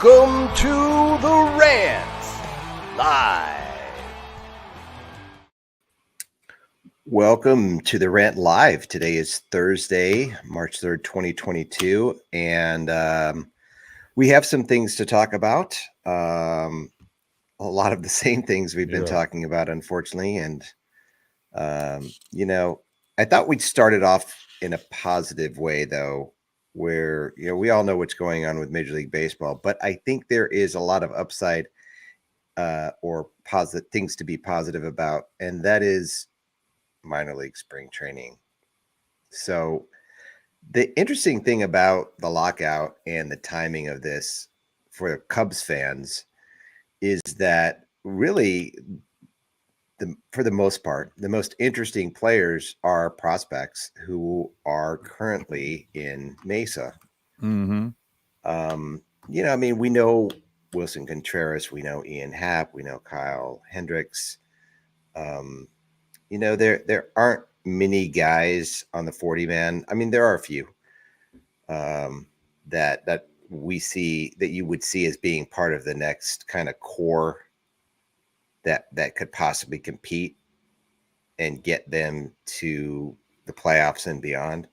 Welcome to the Rant Live. Welcome to the Rant Live. Today is Thursday, March 3rd, 2022, and we have some things to talk about. A lot of the same things we've been talking about, unfortunately, and I thought we'd start it off in a positive way, though, where we all know what's going on with Major League Baseball, but I think there is a lot of upside or positive things to be positive about, and that is minor league spring training. So the interesting thing about the lockout and the timing of this for Cubs fans is that really, for the most part, the most interesting players are prospects who are currently in Mesa. Mm-hmm. We know Wilson Contreras, we know Ian Happ, we know Kyle Hendricks. There aren't many guys on the 40-man. I mean, there are a few that we see that you would see as being part of the next kind of core that could possibly compete and get them to the playoffs and beyond.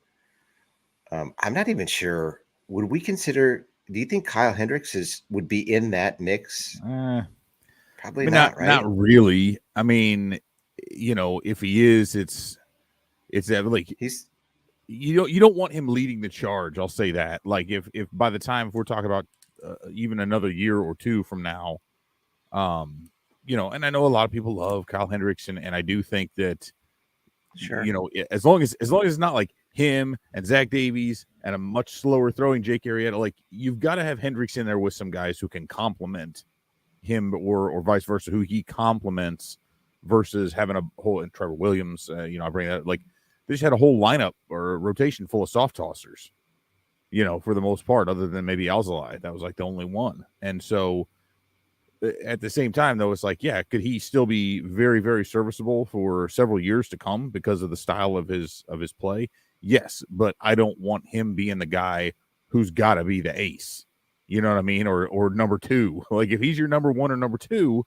I'm not even sure. Would we consider? Do you think Kyle Hendricks would be in that mix? Probably not, right? Not really. I mean, if he is, it's that like he's. You don't want him leading the charge. I'll say that. Like if by the time, if we're talking about even another year or two from now, and I know a lot of people love Kyle Hendricks, and I do think that, sure, as long as it's not like him and Zach Davies and a much slower throwing Jake Arrieta, like you've got to have Hendricks in there with some guys who can complement him or vice versa, who he complements versus having a whole, and Trevor Williams, I bring that, like they just had a whole lineup or a rotation full of soft tossers, for the most part, other than maybe Alzolay. That was like the only one. And so at the same time, though, it's like, yeah, could he still be very, very serviceable for several years to come because of the style of his play? Yes, but I don't want him being the guy who's got to be the ace. You know what I mean? Or number two. Like if he's your number one or number two,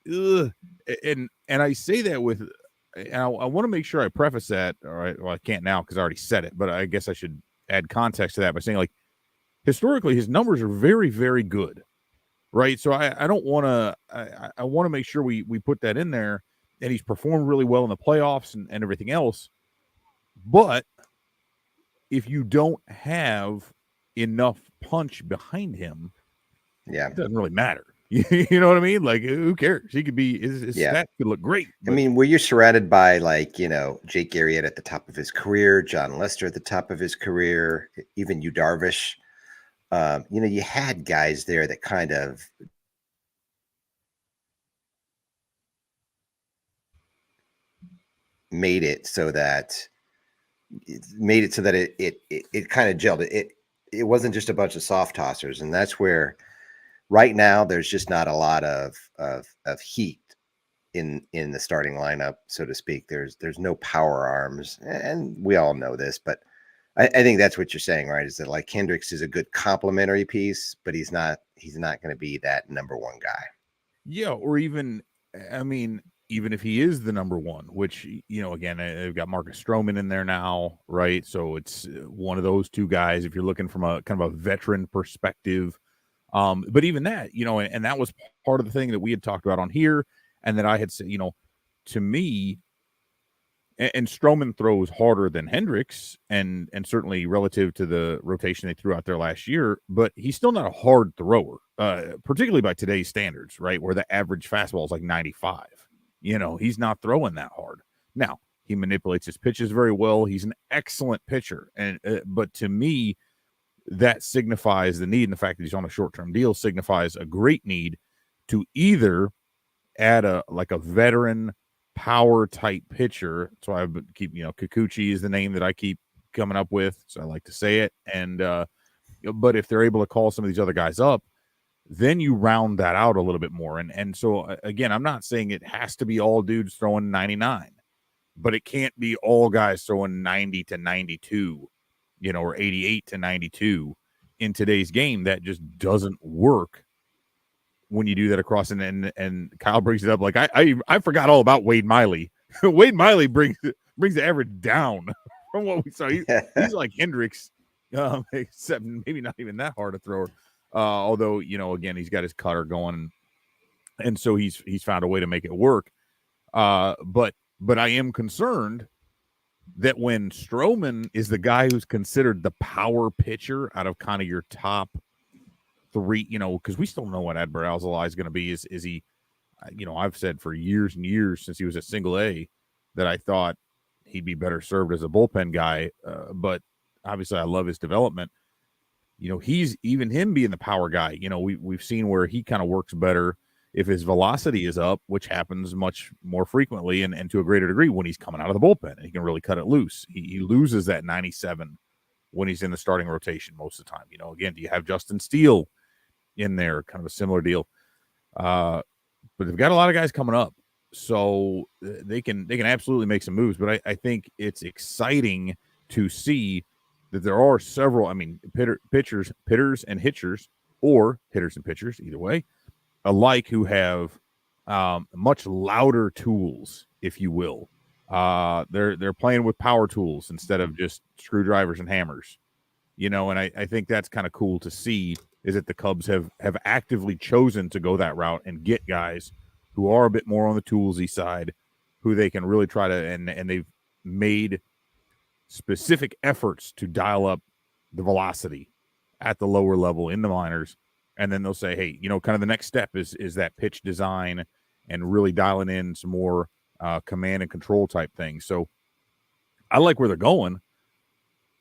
and I say that with, and I want to make sure I preface that. All right, well, I can't now because I already said it, but I guess I should add context to that by saying, like, historically, his numbers are very, very good. Right. So I don't want to, I want to make sure we put that in there, and he's performed really well in the playoffs and everything else. But if you don't have enough punch behind him, yeah, it doesn't really matter. You know what I mean? Like, who cares? He could be, his stats could look great. But, I mean, were you surrounded by Jake Arrieta at the top of his career, John Lester at the top of his career, even Yu Darvish? You had guys there that kind of made it so that it kind of gelled. It wasn't just a bunch of soft tossers, and that's where right now there's just not a lot of heat in the starting lineup, so to speak. There's no power arms, and we all know this, but I think that's what you're saying, right? Is that like Hendricks is a good complementary piece, but he's not going to be that number one guy. Yeah. Or even, I mean, even if he is the number one, which, again, they've got Marcus Stroman in there now, right? So it's one of those two guys, if you're looking from a kind of a veteran perspective. But even that, and that was part of the thing that we had talked about on here, and that I had said, to me, and Stroman throws harder than Hendricks, and certainly relative to the rotation they threw out there last year, but he's still not a hard thrower, particularly by today's standards, right? Where the average fastball is like 95. He's not throwing that hard. Now, he manipulates his pitches very well. He's an excellent pitcher, and but to me, that signifies the need, and the fact that he's on a short-term deal signifies a great need to either add a veteran power type pitcher. So I keep, Kikuchi is the name that I keep coming up with, so I like to say it. And but if they're able to call some of these other guys up, then you round that out a little bit more. And so again, I'm not saying it has to be all dudes throwing 99, but it can't be all guys throwing 90 to 92, or 88 to 92. in today's game that just doesn't work when you do that across. And Kyle brings it up like I forgot all about Wade Miley. Wade Miley brings the average down from what we saw. He's like Hendricks, except maybe not even that hard a thrower. Although, again, he's got his cutter going, and so he's found a way to make it work. But I am concerned that when Stroman is the guy who's considered the power pitcher out of kind of your top three, because we still don't know what Adbert Alzolay is going to be. Is he, I've said for years and years since he was at Single A that I thought he'd be better served as a bullpen guy. But obviously I love his development. He's even him being the power guy. We've seen where he kind of works better if his velocity is up, which happens much more frequently and to a greater degree when he's coming out of the bullpen and he can really cut it loose. He loses that 97 when he's in the starting rotation most of the time. Again, do you have Justin Steele in there? Kind of a similar deal. But they've got a lot of guys coming up, so they can absolutely make some moves. But I think it's exciting to see that there are several, pitchers and hitchers, or hitters and pitchers, either way, alike, who have much louder tools, if you will. They're playing with power tools instead of just screwdrivers and hammers, and I think that's kind of cool to see, is that the Cubs have actively chosen to go that route and get guys who are a bit more on the toolsy side, who they can really try to, and they've made specific efforts to dial up the velocity at the lower level in the minors. And then they'll say, hey, kind of the next step is that pitch design and really dialing in some more command and control type things. So I like where they're going.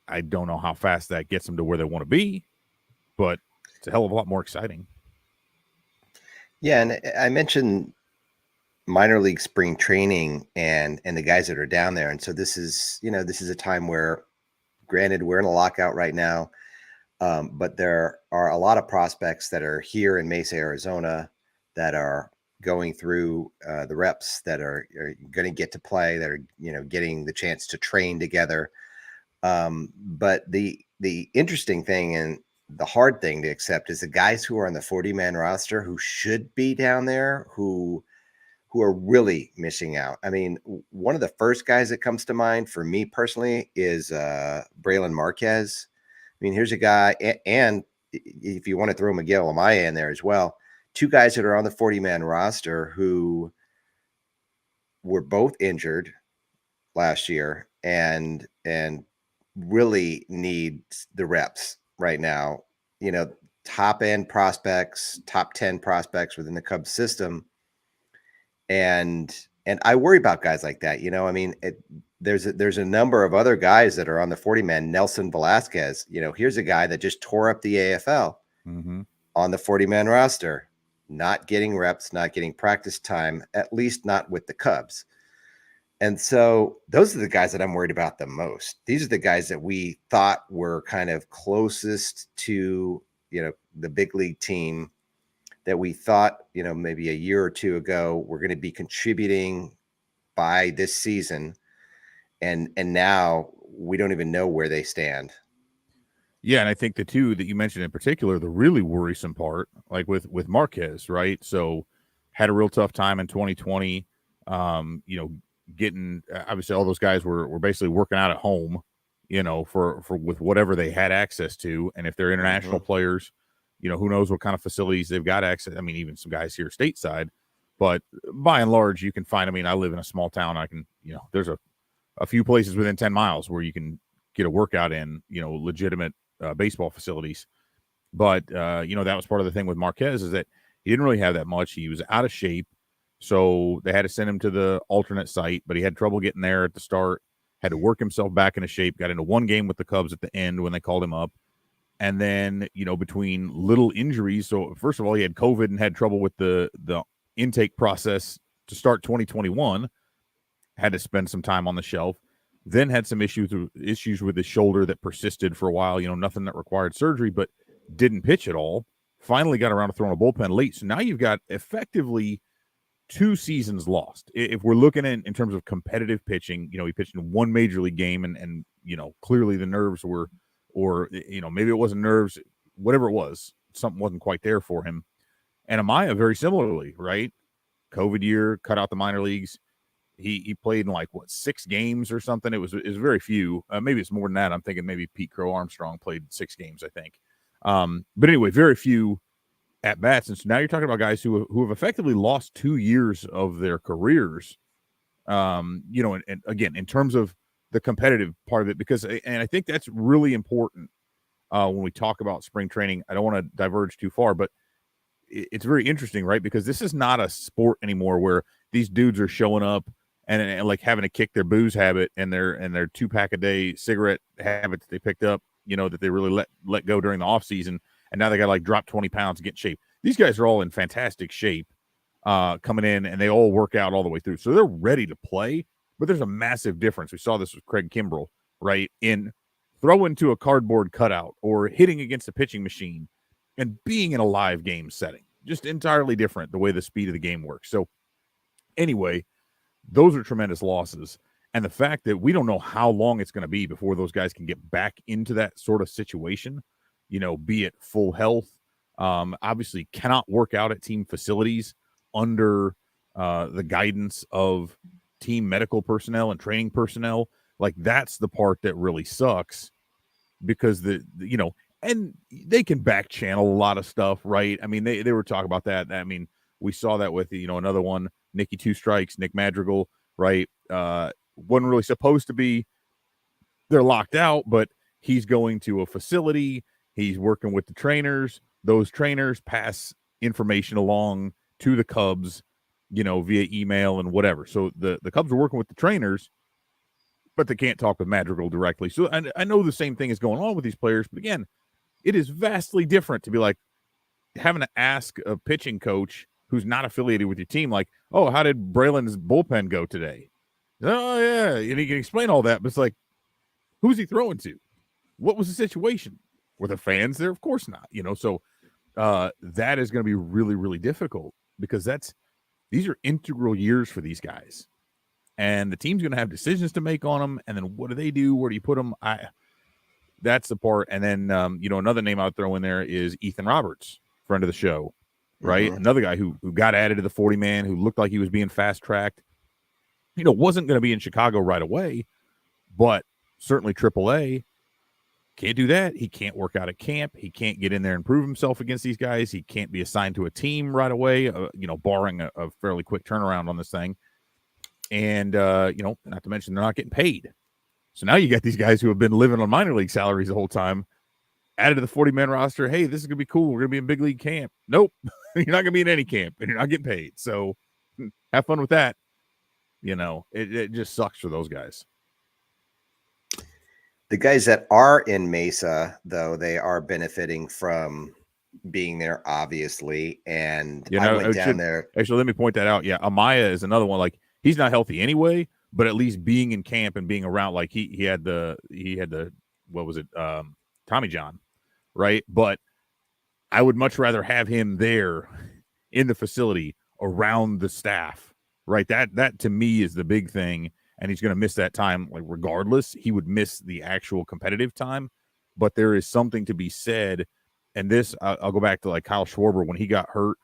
I don't know how fast that gets them to where they want to be, but it's a hell of a lot more exciting. Yeah, and I mentioned minor league spring training and the guys that are down there. And so this is a time where, granted, we're in a lockout right now, but there are a lot of prospects that are here in Mesa, Arizona, that are going through the reps, that are going to get to play, that are getting the chance to train together. But the interesting thing and the hard thing to accept is the guys who are on the 40-man roster who should be down there, who are really missing out. One of the first guys that comes to mind for me personally is Braylon Marquez. Here's a guy, and if you want to throw Miguel Amaya in there as well, two guys that are on the 40-man roster who were both injured last year and really need the reps right now. Top end prospects, top 10 prospects within the Cubs system. And I worry about guys like that. There's a number of other guys that are on the 40-man. Nelson Velasquez, here's a guy that just tore up the AFL on the 40-man roster, not getting reps, not getting practice time, at least not with the Cubs. And so those are the guys that I'm worried about the most. These are the guys that we thought were kind of closest to, the big league team, that we thought, maybe a year or two ago, we're going to be contributing by this season. And now we don't even know where they stand. Yeah, and I think the two that you mentioned in particular, the really worrisome part, like with Marquez, right? So had a real tough time in 2020, getting, obviously all those guys were basically working out at home, for with whatever they had access to. And if they're international players, who knows what kind of facilities they've got access. Even some guys here stateside, but by and large, you can find, I live in a small town. I can, there's a few places within 10 miles where you can get a workout in, legitimate baseball facilities. But, that was part of the thing with Marquez, is that he didn't really have that much. He was out of shape. So they had to send him to the alternate site, but he had trouble getting there at the start, had to work himself back into shape, got into one game with the Cubs at the end when they called him up. And then, between little injuries. So first of all, he had COVID and had trouble with the intake process to start 2021, had to spend some time on the shelf, then had some issues with his shoulder that persisted for a while, nothing that required surgery, but didn't pitch at all. Finally got around to throwing a bullpen late. So now you've got effectively 2 seasons lost. If we're looking in terms of competitive pitching, he pitched in one major league game and clearly the nerves were, or maybe it wasn't nerves, whatever it was, something wasn't quite there for him. And Amaya, very similarly, right? COVID year, cut out the minor leagues. He played in like 6 games or something. It was very few. Maybe it's more than that. I'm thinking maybe Pete Crow Armstrong played 6 games, I think. But anyway, very few at bats. And so now you're talking about guys who have effectively lost 2 years of their careers. And again, in terms of the competitive part of it, because, and I think that's really important when we talk about spring training. I don't want to diverge too far, but it's very interesting, right? Because this is not a sport anymore where these dudes are showing up and like having to kick their booze habit and their 2-pack a day cigarette habit that they picked up, that they really let go during the off season. And now they got to like drop 20 pounds to get in shape. These guys are all in fantastic shape coming in, and they all work out all the way through. So they're ready to play, but there's a massive difference. We saw this with Craig Kimbrell, right? In throwing to a cardboard cutout or hitting against a pitching machine and being in a live game setting. Just entirely different the way the speed of the game works. So anyway, those are tremendous losses. And the fact that we don't know how long it's going to be before those guys can get back into that sort of situation, be it full health, obviously cannot work out at team facilities under the guidance of team medical personnel and training personnel. Like, that's the part that really sucks, because and they can back channel a lot of stuff, right? I mean, they were talking about that. I mean, we saw that with, another one, Nicky Two Strikes, Nick Madrigal, right? Wasn't really supposed to be, they're locked out, but he's going to a facility. He's working with the trainers. Those trainers pass information along to the Cubs, via email and whatever. So the Cubs are working with the trainers, but they can't talk with Madrigal directly. So I know the same thing is going on with these players, but again, it is vastly different to be like having to ask a pitching coach who's not affiliated with your team, like, oh, how did Braylon's bullpen go today? Oh, yeah. And he can explain all that, but it's like, who's he throwing to? What was the situation? Were the fans there? Of course not. So that is going to be really, really difficult, because these are integral years for these guys. And the team's going to have decisions to make on them. And then what do they do? Where do you put them? That's the part. And then, another name I would throw in there is Ethan Roberts, friend of the show, right? Mm-hmm. Another guy who got added to the 40-man, who looked like he was being fast-tracked. Wasn't going to be in Chicago right away, but certainly AAA. Can't do that. He can't work out at camp. He can't get in there and prove himself against these guys. He can't be assigned to a team right away, barring a fairly quick turnaround on this thing. And, not to mention they're not getting paid. So now you got these guys who have been living on minor league salaries the whole time, added to the 40-man roster. Hey, this is going to be cool. We're going to be in big league camp. Nope. You're not going to be in any camp, and you're not getting paid. So have fun with that. It just sucks for those guys. The guys that are in Mesa, though, they are benefiting from being there, obviously. And I went down there. Actually, let me point that out. Yeah, Amaya is another one. Like, he's not healthy anyway, but at least being in camp and being around, like he had the what was it, Tommy John, right? But I would much rather have him there in the facility around the staff, right? That to me is the big thing. And he's going to miss that time, like, regardless. He would miss the actual competitive time, but there is something to be said. And this, I'll go back to like Kyle Schwarber when he got hurt.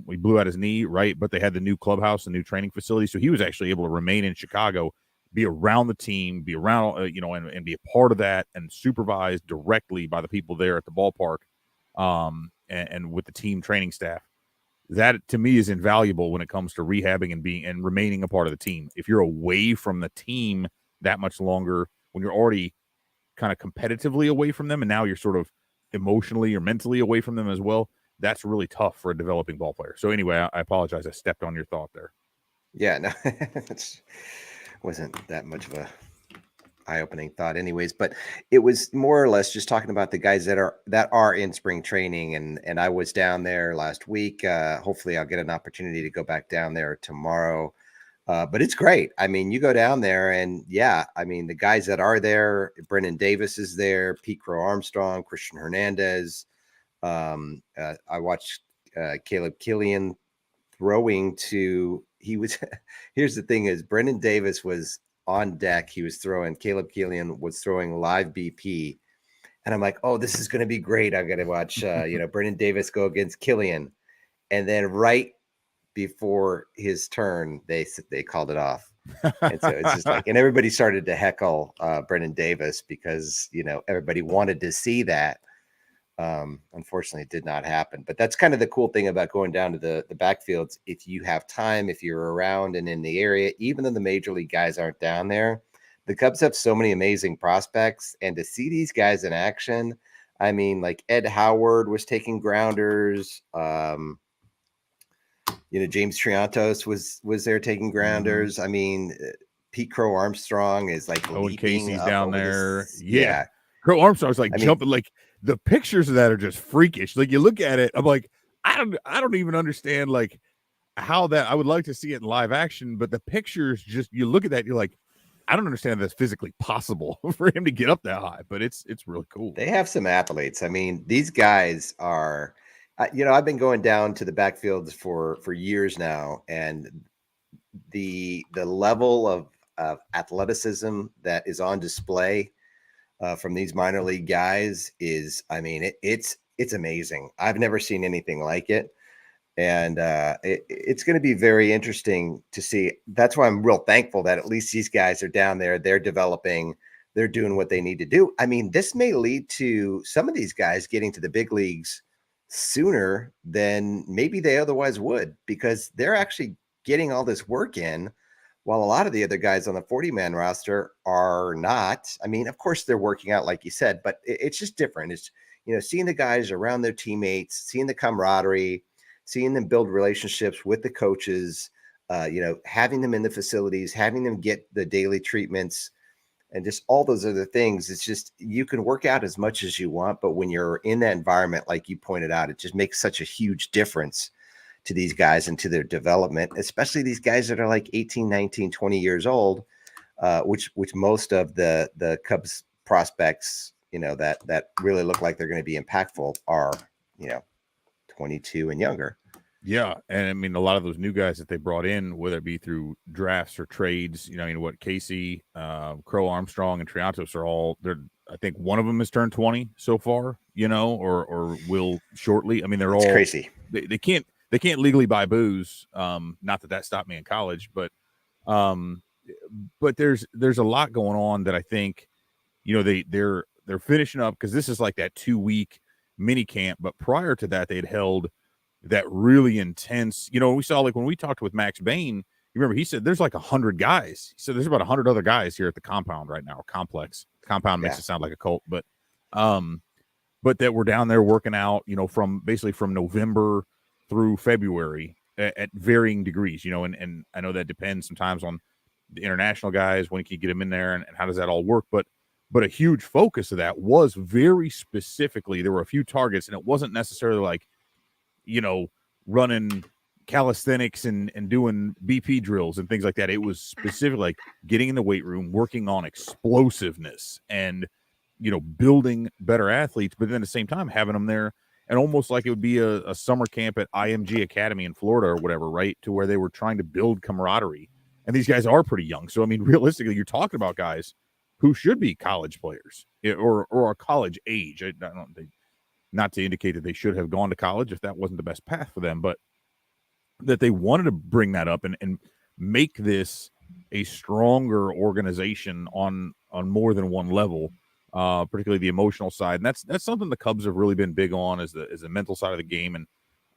We blew out his knee, right? But they had the new clubhouse, the new training facility, so he was actually able to remain in Chicago, be around the team, be around, and be a part of that, and supervised directly by the people there at the ballpark, and with the team training staff. That to me is invaluable when it comes to rehabbing and remaining a part of the team. If you're away from the team that much longer, when you're already kind of competitively away from them, and now you're sort of emotionally or mentally away from them as well, that's really tough for a developing ball player. So anyway, I apologize. I stepped on your thought there. Yeah, no, it wasn't that much of a eye-opening thought anyways, but it was more or less just talking about the guys that are in spring training. And I was down there last week. Hopefully I'll get an opportunity to go back down there tomorrow. But it's great. I mean, you go down there and the guys that are there, Brennan Davis is there, Pete Crow Armstrong, Christian Hernandez. I watched Caleb Killian throwing to, here's the thing is Brennan Davis was on deck. He was throwing, Caleb Killian was throwing live BP. And I'm like, oh, this is going to be great. I'm going to watch, Brendan Davis go against Killian. And then right before his turn, they called it off. And so it's just like, and everybody started to heckle Brendan Davis because, everybody wanted to see that. Unfortunately, it did not happen. But that's kind of the cool thing about going down to the backfields. If you have time, if you're around and in the area, even though the major league guys aren't down there, the Cubs have so many amazing prospects. And to see these guys in action, I mean, like Ed Howard was taking grounders. James Triantos was there taking grounders. Mm-hmm. I mean, Pete Crow Armstrong is like Owen Casey's down there. Yeah. Crow Armstrong's like jumping, like the pictures of that are just freakish. Like you look at it, I'm like, I don't even understand like how that. I would like to see it in live action, but the pictures just, you look at that, you're like, I don't understand that's physically possible for him to get up that high, but it's really cool. They have some athletes. I mean, these guys are, I've been going down to the backfields for years now, and the level of athleticism that is on display from these minor league guys is, I mean, it's amazing. I've never seen anything like it. And it's going to be very interesting to see. That's why I'm real thankful that at least these guys are down there. They're developing. They're doing what they need to do. I mean, this may lead to some of these guys getting to the big leagues sooner than maybe they otherwise would, because they're actually getting all this work in, while a lot of the other guys on the 40-man roster are not. I mean, of course, they're working out, like you said, but it's just different. It's, seeing the guys around their teammates, seeing the camaraderie, seeing them build relationships with the coaches, having them in the facilities, having them get the daily treatments, and just all those other things. It's just, you can work out as much as you want, but when you're in that environment, like you pointed out, it just makes such a huge difference to these guys and to their development, especially these guys that are like 18, 19, 20 years old, which most of the Cubs prospects, that really look like they're going to be impactful are, 22 and younger. Yeah, and I mean, a lot of those new guys that they brought in, whether it be through drafts or trades, Casey, Crow Armstrong, and Triantos are all. I think one of them has turned 20 so far, or will shortly. I mean, they're all crazy. They can't legally buy booze. Not that stopped me in college, but there's a lot going on that I think, they're finishing up, because this is like that 2-week mini camp. But prior to that, they'd held that really intense, we saw, like when we talked with Max Bain, you remember he said there's like 100 guys. He said there's about 100 other guys here at the compound right now. Complex compound makes it sound like a cult, but that we're down there working out, from November through February at varying degrees, and I know that depends sometimes on the international guys, when you can get them in there, and how does that all work. But a huge focus of that was very specifically, there were a few targets, and it wasn't necessarily like, running calisthenics and doing BP drills and things like that. It was specifically like getting in the weight room, working on explosiveness and, building better athletes, but then at the same time having them there, and almost like it would be a summer camp at IMG Academy in Florida or whatever, right? To where they were trying to build camaraderie. And these guys are pretty young. So, I mean, realistically, you're talking about guys who should be college players or are college age. Not to indicate that they should have gone to college if that wasn't the best path for them, but that they wanted to bring that up and make this a stronger organization on more than one level, particularly the emotional side. And that's something the Cubs have really been big on, is the mental side of the game. And,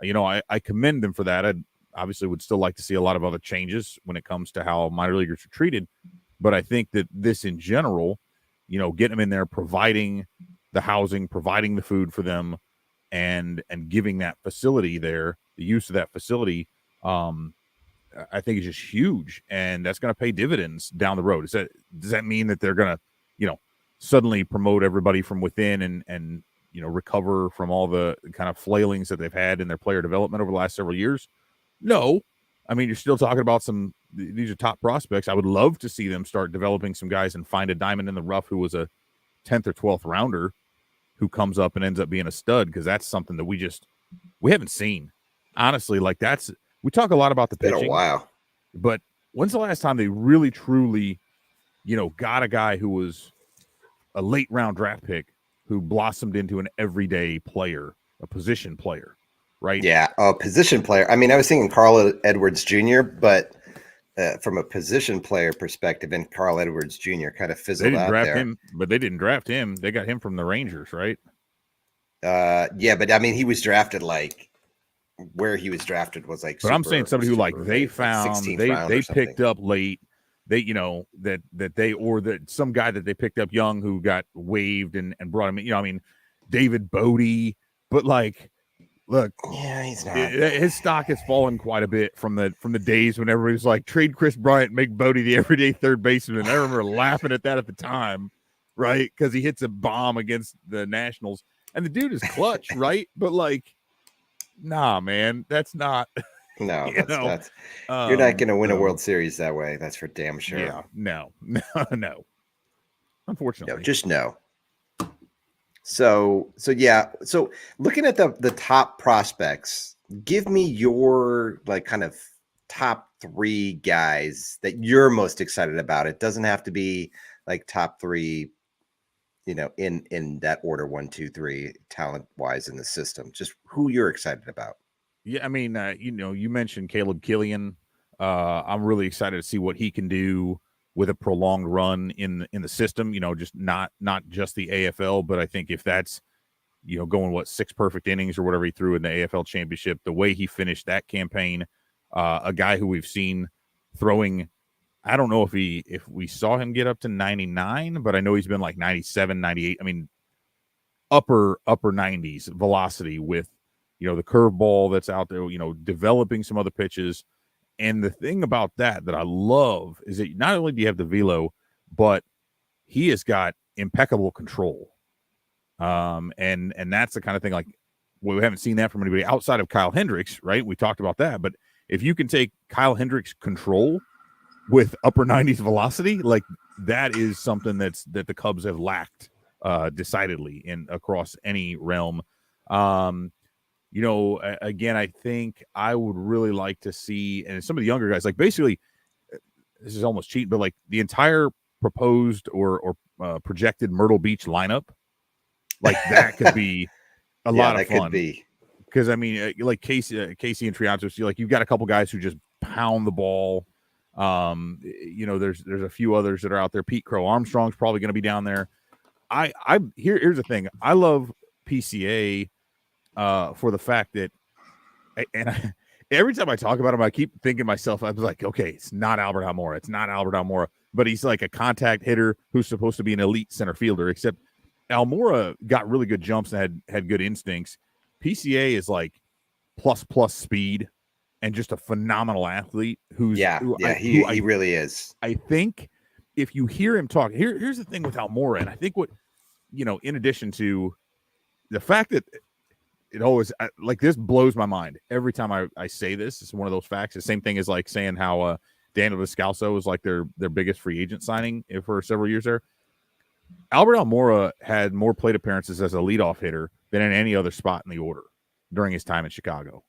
I commend them for that. I obviously would still like to see a lot of other changes when it comes to how minor leaguers are treated. But I think that this in general, getting them in there, providing the housing, providing the food for them, and giving that facility there, the use of that facility, I think is just huge, and that's going to pay dividends down the road. Does that mean that they're going to, suddenly promote everybody from within and recover from all the kind of flailings that they've had in their player development over the last several years? No. I mean, you're still talking about these are top prospects. I would love to see them start developing some guys and find a diamond in the rough who was a 10th or 12th rounder who comes up and ends up being a stud, because that's something that we haven't seen. Honestly, like we talk a lot about the pitching. Been a while. But when's the last time they really, truly, got a guy who was a late round draft pick who blossomed into an everyday player, a position player, right? Yeah, a position player. I mean, I was thinking Carl Edwards Jr., but from a position player perspective, and Carl Edwards Jr. kind of They fizzled didn't out draft there. him, but they didn't draft him. They got him from the Rangers, right? Yeah, but I mean, he was drafted like where he was drafted was like. But I'm saying somebody who like they found, like they picked up late. They, you know, that they, or that some guy that they picked up young who got waived and brought him in, you know, I mean, David Bodie, but like, look, yeah, he's not. His stock has fallen quite a bit from the days when everybody was like, trade Chris Bryant, make Bodie the everyday third baseman. I remember laughing at that at the time, right? Because he hits a bomb against the Nationals, and the dude is clutch, right? But like, nah, man, that's not. No, you're not going to win a World Series that way. That's for damn sure. Yeah, no. Unfortunately, no, just no. So yeah. So looking at the top prospects, give me your like kind of top 3 guys that you're most excited about. It doesn't have to be like top 3, you know, in that order, 1, 2, 3, talent wise in the system. Just who you're excited about. Yeah, I mean, you know, you mentioned Caleb Killian. I'm really excited to see what he can do with a prolonged run in the system. You know, just not just the AFL, but I think if that's, you know, going 6 perfect innings or whatever he threw in the AFL championship, the way he finished that campaign, a guy who we've seen throwing. I don't know if we saw him get up to 99, but I know he's been like 97, 98. I mean, upper 90s velocity with, you know, the curveball that's out there, you know, developing some other pitches. And the thing about that I love is that not only do you have the velo, but he has got impeccable control. And that's the kind of thing like we haven't seen that from anybody outside of Kyle Hendricks, right? We talked about that. But if you can take Kyle Hendricks' control with upper 90s velocity, like that is something that the Cubs have lacked decidedly across any realm. You know, again, I think I would really like to see, and some of the younger guys, like basically, this is almost cheating, but like the entire proposed or projected Myrtle Beach lineup, like that could be a lot of fun. Could be. Because I mean, like Casey and Triantos, like you've got a couple guys who just pound the ball. You know, there's a few others that are out there. Pete Crow Armstrong's probably going to be down there. Here's the thing. I love PCA. For the fact that, every time I talk about him, I keep thinking to myself, I was like, okay, it's not Albert Almora. It's not Albert Almora, but he's like a contact hitter who's supposed to be an elite center fielder, except Almora got really good jumps and had good instincts. PCA is like plus speed and just a phenomenal athlete he really is. I think if you hear him talk, here's the thing with Almora, and I think what, you know, in addition to the fact that it always like this blows my mind every time I say this. It's one of those facts. The same thing as like saying how Daniel Descalso is like their biggest free agent signing for several years there. Albert Almora had more plate appearances as a leadoff hitter than in any other spot in the order during his time in Chicago.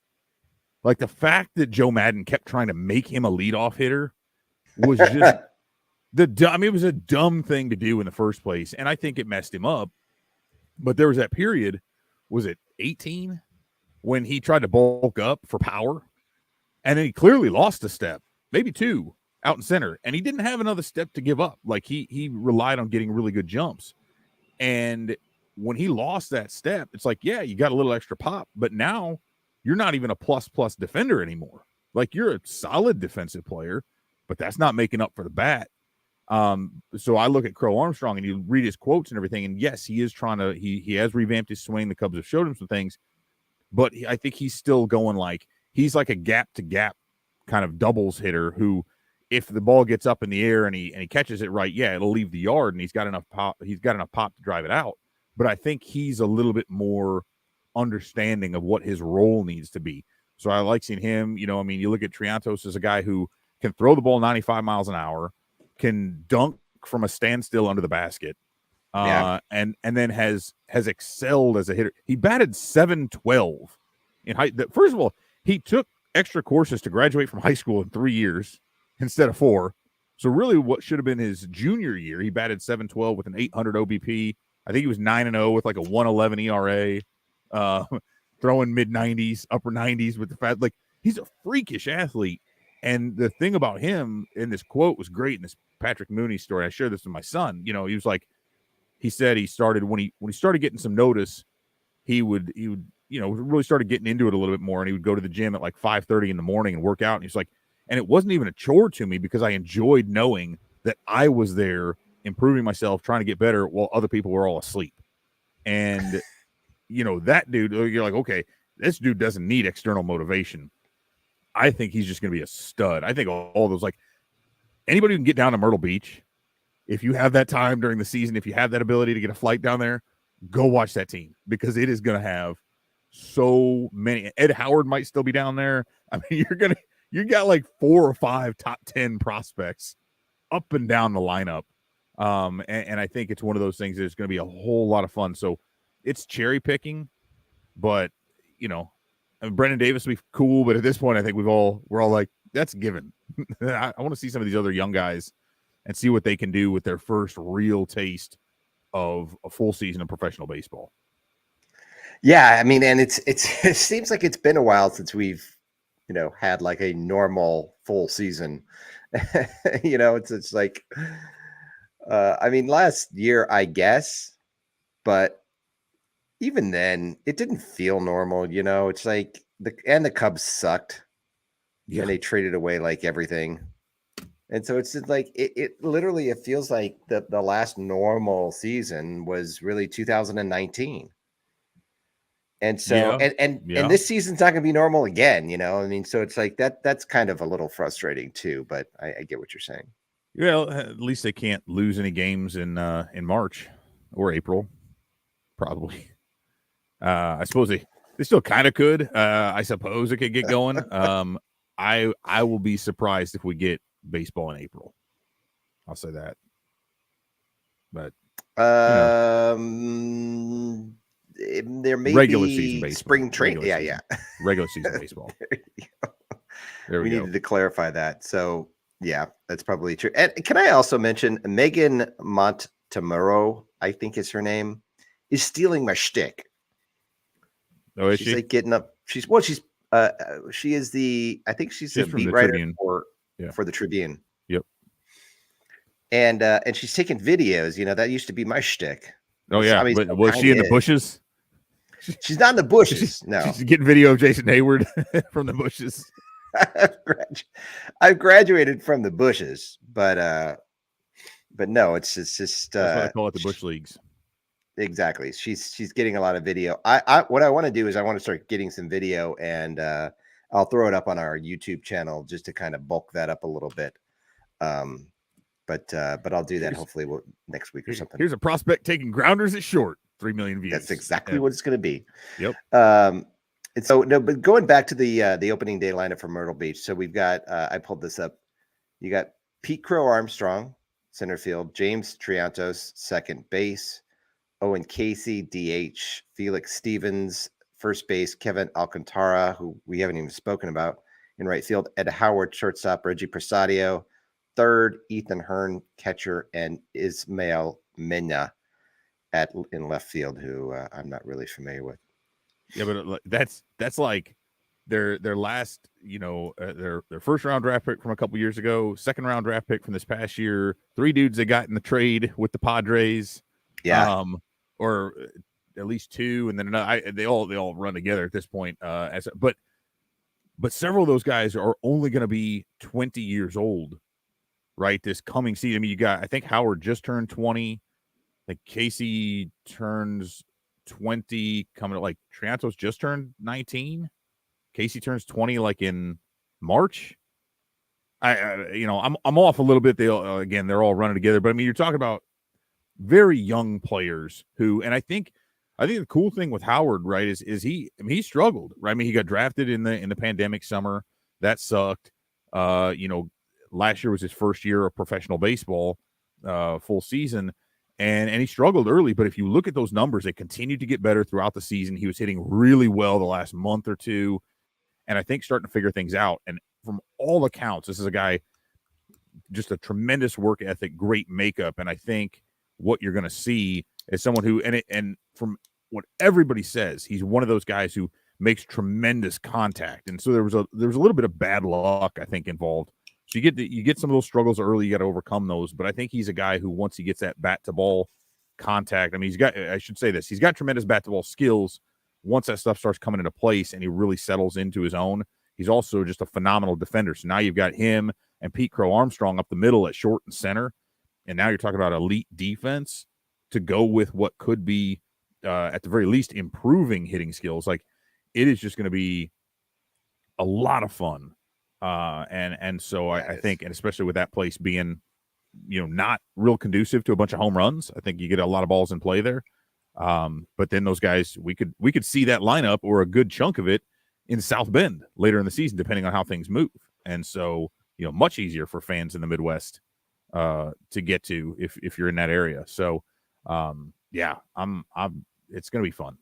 Like the fact that Joe Madden kept trying to make him a leadoff hitter was just it was a dumb thing to do in the first place, and I think it messed him up. But there was that period. Was it 18 when he tried to bulk up for power, and then he clearly lost a step, maybe 2 out in center, and he didn't have another step to give up. Like he relied on getting really good jumps. And when he lost that step, it's like, yeah, you got a little extra pop, but now you're not even a plus defender anymore. Like you're a solid defensive player, but that's not making up for the bat. So I look at Crow Armstrong and you read his quotes and everything. And yes, he is trying to, he has revamped his swing. The Cubs have showed him some things, but I think he's still going like, he's like a gap to gap kind of doubles hitter who, if the ball gets up in the air and he catches it right, yeah, it'll leave the yard and he's got enough pop to drive it out. But I think he's a little bit more understanding of what his role needs to be. So I like seeing him, you know, I mean, you look at Triantos as a guy who can throw the ball 95 miles an hour, can dunk from a standstill under the basket, and then has excelled as a hitter. He batted .712 in height. First of all, he took extra courses to graduate from high school in 3 years instead of 4. So really what should have been his junior year, he batted .712 with an 800 OBP, I think he was 9-0 with like a 1.11 ERA, throwing mid 90s, upper 90s with the fat. Like he's a freakish athlete. And the thing about him, and this quote was great in this Patrick Mooney story. I shared this with my son. You know, he was like, he said he started when he started getting some notice, he would really started getting into it a little bit more, and he would go to the gym at like 5:30 in the morning and work out. And he's like, and it wasn't even a chore to me because I enjoyed knowing that I was there improving myself, trying to get better while other people were all asleep. And that dude, you're like, okay, this dude doesn't need external motivation. I think he's just going to be a stud. I think all those, like, anybody who can get down to Myrtle Beach, if you have that time during the season, if you have that ability to get a flight down there, go watch that team because it is going to have so many. Ed Howard might still be down there. I mean, you got like 4 or 5 top 10 prospects up and down the lineup. And I think it's one of those things that's going to be a whole lot of fun. So it's cherry picking, but I mean, Brendan Davis will be cool, but at this point, I think we're all like, that's given. I want to see some of these other young guys and see what they can do with their first real taste of a full season of professional baseball. Yeah, I mean, and it seems like it's been a while since we've had like a normal full season. It's like I mean, last year I guess, but even then, it didn't feel normal. It's like the Cubs sucked, and they traded away like everything, and so it's just like it literally it feels like the last normal season was really 2019, and so and this season's not going to be normal again. I mean, so it's like that's kind of a little frustrating too. But I get what you're saying. Well, at least they can't lose any games in March or April, probably. I suppose they still kind of could. I suppose it could get going. I will be surprised if we get baseball in April. I'll say that. But there may regular be season baseball. Spring training. Yeah. Regular season baseball. We needed to clarify that. So yeah, that's probably true. And can I also mention Megan Montemurro, I think is her name, is stealing my shtick. Oh, is she's she? Like getting up. She is the, I think she's a beat writer for the Tribune. Yep. And she's taking videos. That used to be my shtick. Oh yeah. I mean, but was she in the bushes? She's not in the bushes. No. She's getting video of Jason Hayward from the bushes. I've graduated from the bushes, but no, it's just that's what I call it, the bush leagues. Exactly. She's getting a lot of video. I what I want to do is I want to start getting some video, and I'll throw it up on our YouTube channel just to kind of bulk that up a little bit. But I'll do that hopefully next week or something. Here's a prospect taking grounders at short. 3 million views. That's exactly what it's going to be. Yep. And so but going back to the opening day lineup for Myrtle Beach. So we've got I pulled this up. You got Pete Crow Armstrong, center field, James Triantos, second base, Owen Casey, DH, Felix Stevens, first base, Kevin Alcantara, who we haven't even spoken about, in right field, Ed Howard, shortstop, Reggie Prasadio, third, Ethan Hearn, catcher, and Ismael Mena in left field, who I'm not really familiar with. Yeah, but that's like their last, their first round draft pick from a couple years ago, second round draft pick from this past year, 3 dudes they got in the trade with the Padres. Yeah. Or at least 2, and then they all run together at this point. But several of those guys are only going to be 20 years old, right? This coming season. I mean, I think Howard just turned 20. I think Casey turns 20 coming up. Like Triantos just turned 19. Casey turns 20 like in March. I'm off a little bit. They're all running together, but I mean, you're talking about very young players who, and I think the cool thing with Howard, right, is he struggled, right? I mean, he got drafted in the pandemic summer. That sucked. Last year was his first year of professional baseball, full season, and he struggled early. But if you look at those numbers, they continued to get better throughout the season. He was hitting really well the last month or two, and I think starting to figure things out. And from all accounts, this is a guy, just a tremendous work ethic, great makeup, and I think what you're going to see is someone who, and from what everybody says, he's one of those guys who makes tremendous contact. And so there was a little bit of bad luck, I think, involved. So you get some of those struggles early. You got to overcome those. But I think he's a guy who, once he gets that bat to ball contact, I mean, I should say this, he's got tremendous bat to ball skills. Once that stuff starts coming into place and he really settles into his own, he's also just a phenomenal defender. So now you've got him and Pete Crow Armstrong up the middle at short and center. And now you're talking about elite defense to go with what could be, at the very least, improving hitting skills. Like, it is just going to be a lot of fun. And so I think, and especially with that place being, not real conducive to a bunch of home runs, I think you get a lot of balls in play there. But then those guys, we could see that lineup or a good chunk of it in South Bend later in the season, depending on how things move. And so, much easier for fans in the Midwest to get to if you're in that area. So, yeah, it's going to be fun.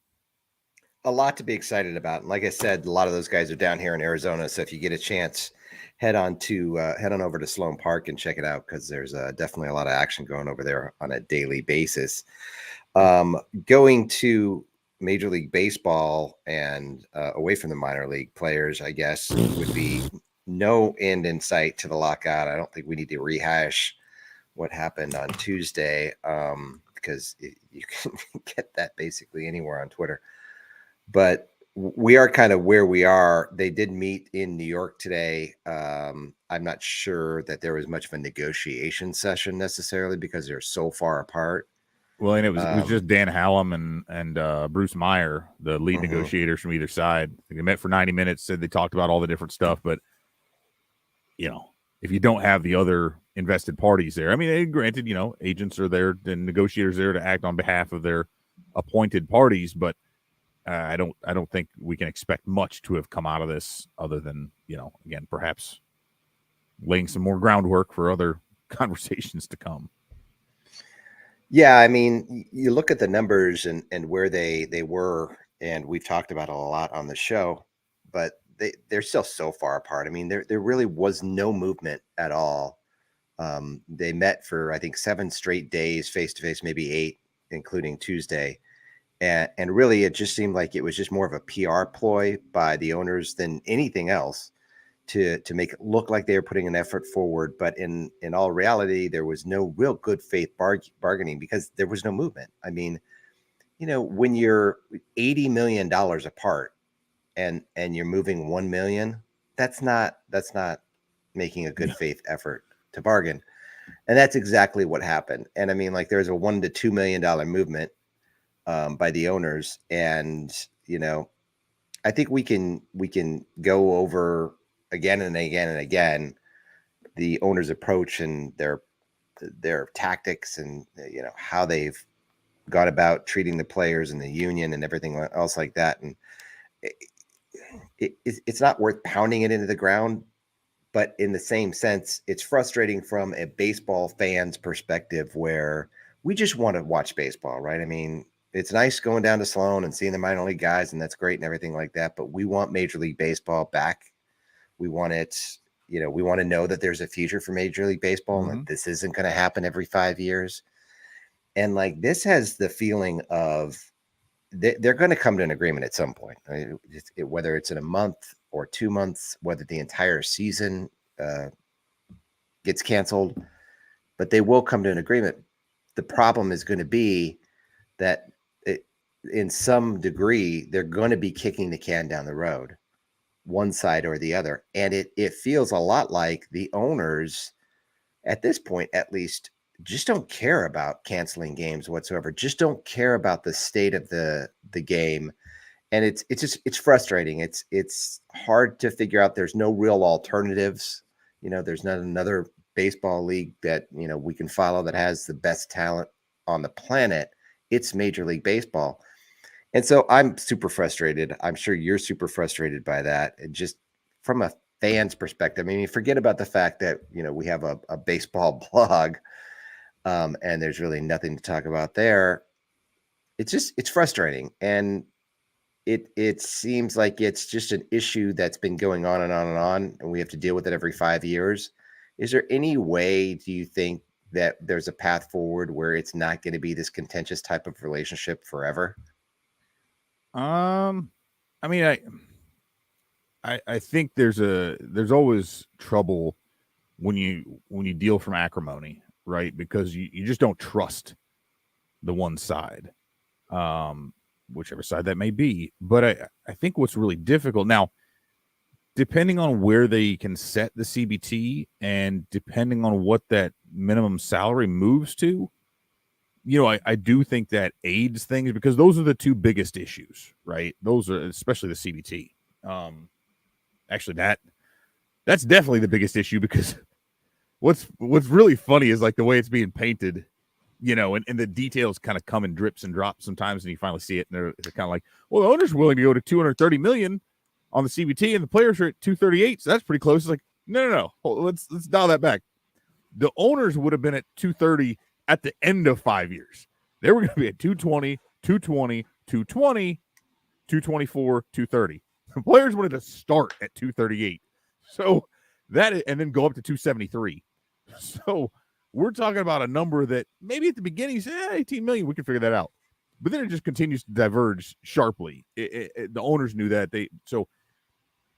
A lot to be excited about. And like I said, a lot of those guys are down here in Arizona. So if you get a chance, head on over to Sloan Park and check it out, because there's definitely a lot of action going over there on a daily basis. Going to Major League Baseball and away from the minor league players, I guess, would be no end in sight to the lockout. I don't think we need to rehash what happened on Tuesday, because you can get that basically anywhere on Twitter. But we are kind of where we are. They did meet in New York today. I'm not sure that there was much of a negotiation session necessarily, because they're so far apart. Well, and it was just Dan Hallam and Bruce Meyer, the lead negotiators from either side. They met for 90 minutes, said they talked about all the different stuff. But, if you don't have the other invested parties there, I mean, granted, agents are there and negotiators there to act on behalf of their appointed parties, but I don't think we can expect much to have come out of this other than, again, perhaps laying some more groundwork for other conversations to come. Yeah, I mean, you look at the numbers and where they were, and we've talked about it a lot on the show, but they're still so far apart. I mean, there really was no movement at all. They met for, I think, 7 straight days face-to-face, maybe 8, including Tuesday. And really, it just seemed like it was just more of a PR ploy by the owners than anything else to make it look like they were putting an effort forward. But in all reality, there was no real good faith bargaining, because there was no movement. I mean, when you're $80 million apart and you're moving $1 million, that's not making a good faith effort to bargain. And that's exactly what happened. And I mean, like, there's a $1 to $2 million movement by the owners. And, I think we can go over again and again and again the owners' approach and their tactics and, how they've gone about treating the players and the union and everything else like that. And it's not worth pounding it into the ground, but in the same sense, it's frustrating from a baseball fan's perspective, where we just want to watch baseball, right? I mean, it's nice going down to Sloan and seeing the minor league guys, and that's great and everything like that. But we want Major League Baseball back. We want it, we want to know that there's a future for Major League Baseball, and that this isn't going to happen every 5 years. And like, this has the feeling of they're going to come to an agreement at some point, right? Whether it's in a month or 2 months, whether the entire season gets canceled, but they will come to an agreement. The problem is going to be that in some degree, they're going to be kicking the can down the road, one side or the other. And it feels a lot like the owners, at this point, at least, just don't care about canceling games whatsoever. Just don't care about the state of the game. And it's frustrating. It's hard to figure out. There's no real alternatives. There's not another baseball league that, we can follow that has the best talent on the planet. It's Major League Baseball. And so I'm super frustrated. I'm sure you're super frustrated by that. And just from a fan's perspective, I mean, forget about the fact that, we have a baseball blog, and there's really nothing to talk about there. It's frustrating. And it seems like it's just an issue that's been going on and on and on, and we have to deal with it every 5 years. Is there any way, do you think, that there's a path forward where it's not going to be this contentious type of relationship forever? I mean, I think there's always trouble when you deal from acrimony, right? Because you just don't trust the one side, whichever side that may be. But I think what's really difficult now, depending on where they can set the CBT and depending on what that minimum salary moves to, I do think that aids things, because those are the two biggest issues, right? Those are especially the CBT. Actually, that's definitely the biggest issue, because what's really funny is like the way it's being painted, and the details kind of come in drips and drops sometimes, and you finally see it, and they're kind of like, well, the owner's willing to go to $230 million on the CBT, and the players are at 238, so that's pretty close. It's like, no. Let's dial that back. The owners would have been at 230 at the end of 5 years. They were going to be at 220, 220, 220, 224, 230. The players wanted to start at 238. So and then go up to 273. So we're talking about a number that maybe at the beginning you say 18 million, we can figure that out. But then it just continues to diverge sharply. The owners knew that. So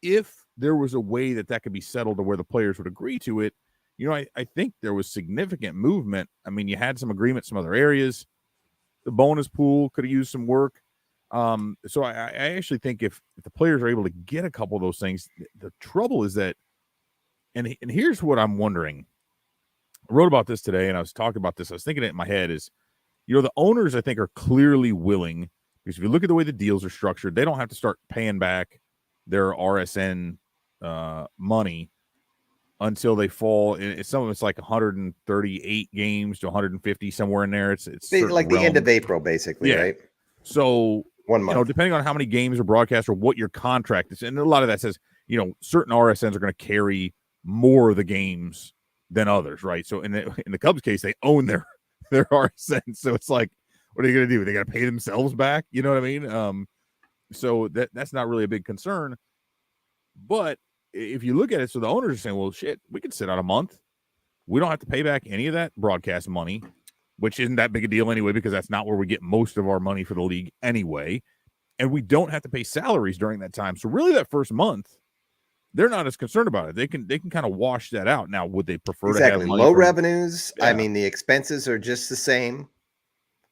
if there was a way that could be settled to where the players would agree to it, I think there was significant movement. I mean, you had some agreement, some other areas. The bonus pool could have used some work. So I actually think if the players are able to get a couple of those things, the trouble is that, and here's what I'm wondering. I wrote about this today, and I was talking about this. I was thinking it in my head is, the owners, I think, are clearly willing, because if you look at the way the deals are structured, they don't have to start paying back their RSN money until they fall. Some of it's like 138 games to 150, somewhere in there. It's like the end of April, basically, right? So 1 month, depending on how many games are broadcast or what your contract is, and a lot of that says, certain RSNs are going to carry more of the games than others, right? So in the Cubs case, they own their RSN, so it's like, what are they going to do? They got to pay themselves back, you know what I mean? So that's not really a big concern. But if you look at it, so the owners are saying, well, shit, we can sit out a month. We don't have to pay back any of that broadcast money, which isn't that big a deal anyway, because that's not where we get most of our money for the league anyway. And we don't have to pay salaries during that time. So really that first month, they're not as concerned about it. They can kind of wash that out. Now, would they prefer to have money low revenues? Yeah. I mean, the expenses are just the same.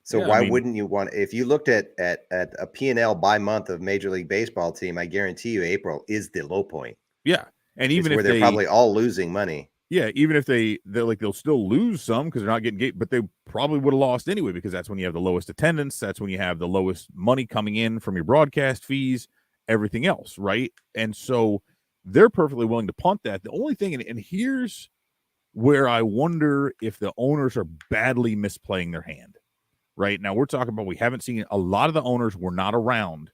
So why wouldn't you want, if you looked at a P&L by month of Major League Baseball team, I guarantee you April is the low point. Yeah. And even if they're probably all losing money. Yeah, even if they'll still lose some because they're not getting gate, but they probably would have lost anyway, because that's when you have the lowest attendance. That's when you have the lowest money coming in from your broadcast fees, everything else, right? And so they're perfectly willing to punt that. The only thing, and here's where I wonder if the owners are badly misplaying their hand. Right now, we're talking about, we haven't seen, a lot of the owners were not around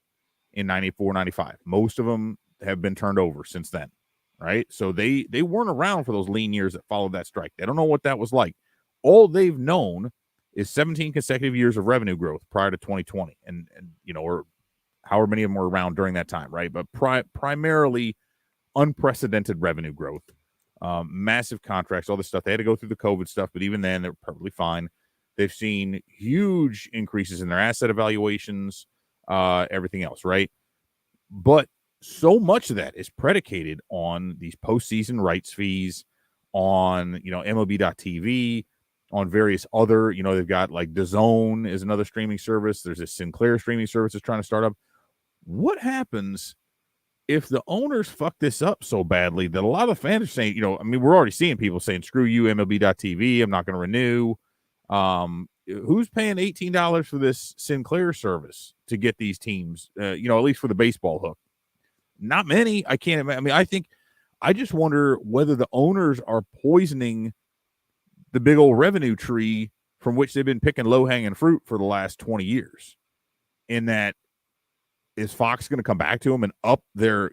in 94, 95. Most of them have been turned over since then, right? So they weren't around for those lean years that followed that strike. They don't know what that was like. All they've known is 17 consecutive years of revenue growth prior to 2020, and or however many of them were around during that time, right? But primarily unprecedented revenue growth, massive contracts, all this stuff. They had to go through the COVID stuff, but even then, they're perfectly fine. They've seen huge increases in their asset evaluations, everything else, right? But so much of that is predicated on these postseason rights fees, on, MLB.TV, on various other, they've got like DAZN is another streaming service. There's a Sinclair streaming service that's trying to start up. What happens if the owners fuck this up so badly that a lot of the fans are saying, we're already seeing people saying, screw you, MLB.TV, I'm not going to renew. Who's paying $18 for this Sinclair service to get these teams, at least for the baseball hook? Not many. I can't imagine. I just wonder whether the owners are poisoning the big old revenue tree from which they've been picking low-hanging fruit for the last 20 years. In that, is Fox going to come back to them and up their,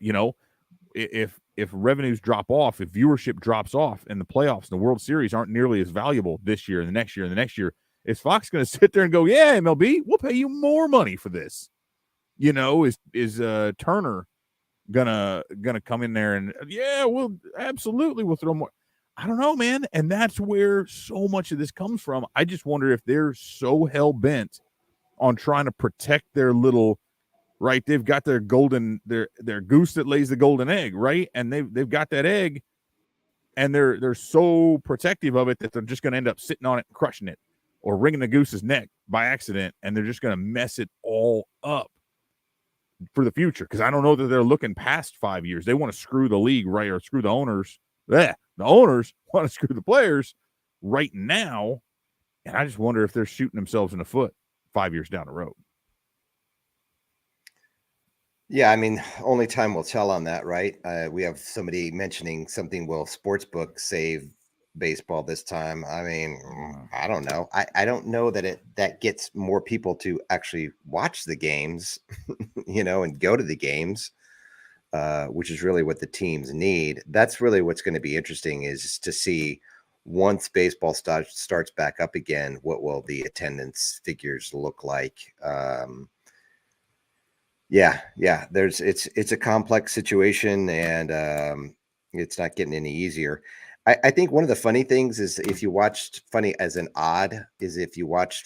if revenues drop off, if viewership drops off, and the playoffs and the World Series aren't nearly as valuable this year and the next year and the next year, is Fox going to sit there and go, yeah, MLB, we'll pay you more money for this? Is Turner gonna come in there and, yeah, we'll absolutely, we'll throw more? I don't know, man. And that's where so much of this comes from. I just wonder if they're so hell bent on trying to protect their little, right. They've got their golden, their goose that lays the golden egg, right? And they've got that egg, and they're so protective of it that they're just going to end up sitting on it and crushing it, or wringing the goose's neck by accident, and they're just going to mess it all up for the future. Because I don't know that they're looking past 5 years. They want to screw the league, right, or screw the owners. The owners want to screw the players right now, and I just wonder if they're shooting themselves in the foot 5 years down the road. Yeah, I mean, only time will tell on that, right? We have somebody mentioning something. Will sportsbook save baseball this time? I mean, I don't know. I don't know that that gets more people to actually watch the games, and go to the games, which is really what the teams need. That's really what's going to be interesting, is to see, once baseball starts back up again, what will the attendance figures look like? Yeah. It's a complex situation, and it's not getting any easier. I think one of the funny things is, if you watched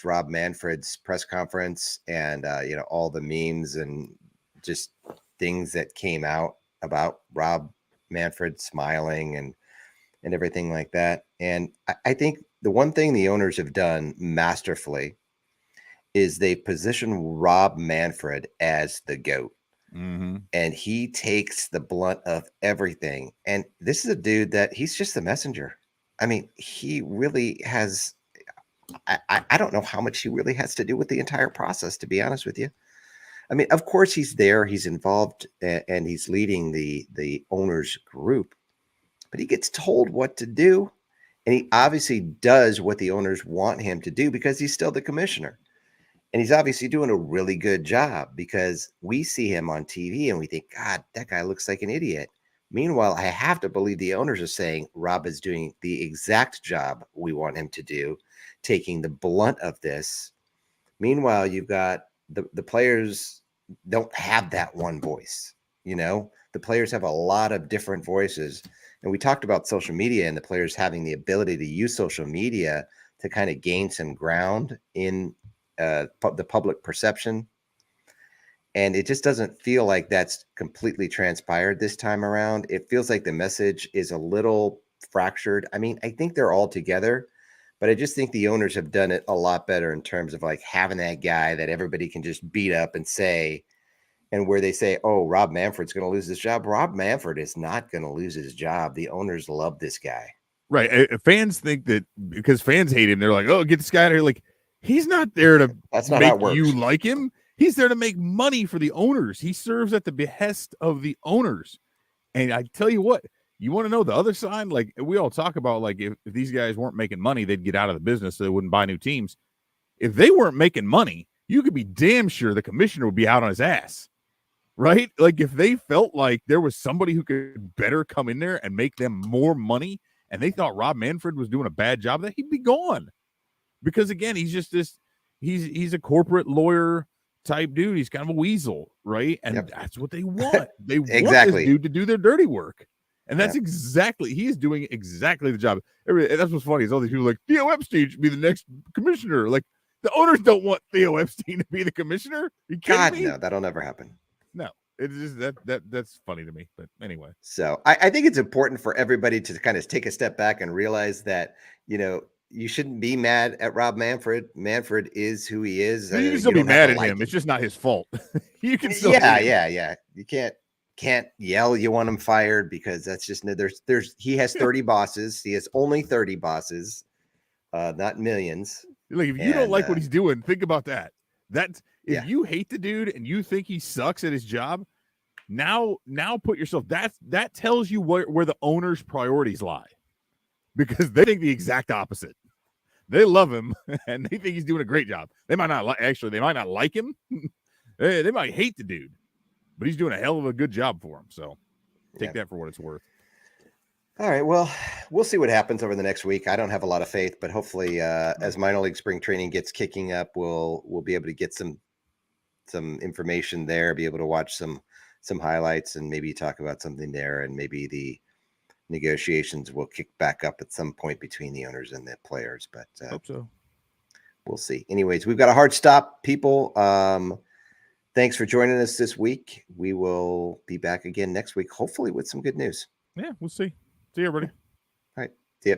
Rob Manfred's press conference, and all the memes and just things that came out about Rob Manfred smiling and everything like that. And I think the one thing the owners have done masterfully is they position Rob Manfred as the GOAT. Mm-hmm. And he takes the blunt of everything. And this is a dude that he's just the messenger. I mean, he really has, I don't know how much he really has to do with the entire process, to be honest with you. I mean, of course he's there, he's involved, and he's leading the owners group, but he gets told what to do. And he obviously does what the owners want him to do, because he's still the commissioner. And he's obviously doing a really good job, because we see him on TV and we think, God, that guy looks like an idiot. Meanwhile, I have to believe the owners are saying Rob is doing the exact job we want him to do, taking the blunt of this. Meanwhile, you've got the players don't have that one voice. The players have a lot of different voices. And we talked about social media, and the players having the ability to use social media to kind of gain some ground in the public perception. And it just doesn't feel like that's completely transpired this time around. It feels like the message is a little fractured. I mean, I think they're all together, but I just think the owners have done it a lot better in terms of like having that guy that everybody can just beat up and say, and where they say, oh, Rob Manfred's going to lose his job. Rob Manfred is not going to lose his job. The owners love this guy. Right. Fans think that because fans hate him, they're like, oh, get this guy out of here. Like, he's not there to That's not how it works. You like him. He's there to make money for the owners. He serves at the behest of the owners. And I tell you what, you want to know the other side? Like, we all talk about, like, if these guys weren't making money, they'd get out of the business, so they wouldn't buy new teams. If they weren't making money, you could be damn sure the commissioner would be out on his ass, right? Like, if they felt like there was somebody who could better come in there and make them more money, and they thought Rob Manfred was doing a bad job, that he'd be gone. Because again, he's just he's a corporate lawyer type dude. He's kind of a weasel, right? And that's what they want. They want this dude to do their dirty work. And that's exactly, he is doing exactly the job. That's what's funny is all these people are like, Theo Epstein should be the next commissioner. Like, the owners don't want Theo Epstein to be the commissioner. Are you kidding me? No, that'll never happen. No. It's just that's funny to me. But anyway. So I think it's important for everybody to kind of take a step back and realize that, you shouldn't be mad at Rob Manfred. Manfred is who he is. You can still be mad at him. It's just not his fault. You can still yeah. You can't yell you want him fired, because that's just he has 30 bosses. He has only 30 bosses, not millions. Like, if you don't like what he's doing, think about that. If you hate the dude and you think he sucks at his job, now put yourself, that tells you where the owner's priorities lie, because they think the exact opposite. They love him and they think he's doing a great job. They might not like him. They might hate the dude, but he's doing a hell of a good job for him. So take that for what it's worth. All right. Well, we'll see what happens over the next week. I don't have a lot of faith, but hopefully as minor league spring training gets kicking up, we'll be able to get some information there, be able to watch some highlights and maybe talk about something there, and maybe negotiations will kick back up at some point between the owners and the players, but Hope so. we'll see. Anyways, we've got a hard stop, people. Thanks for joining us this week. We will be back again next week, hopefully with some good news. Yeah, we'll see. See you, everybody. All right. See ya.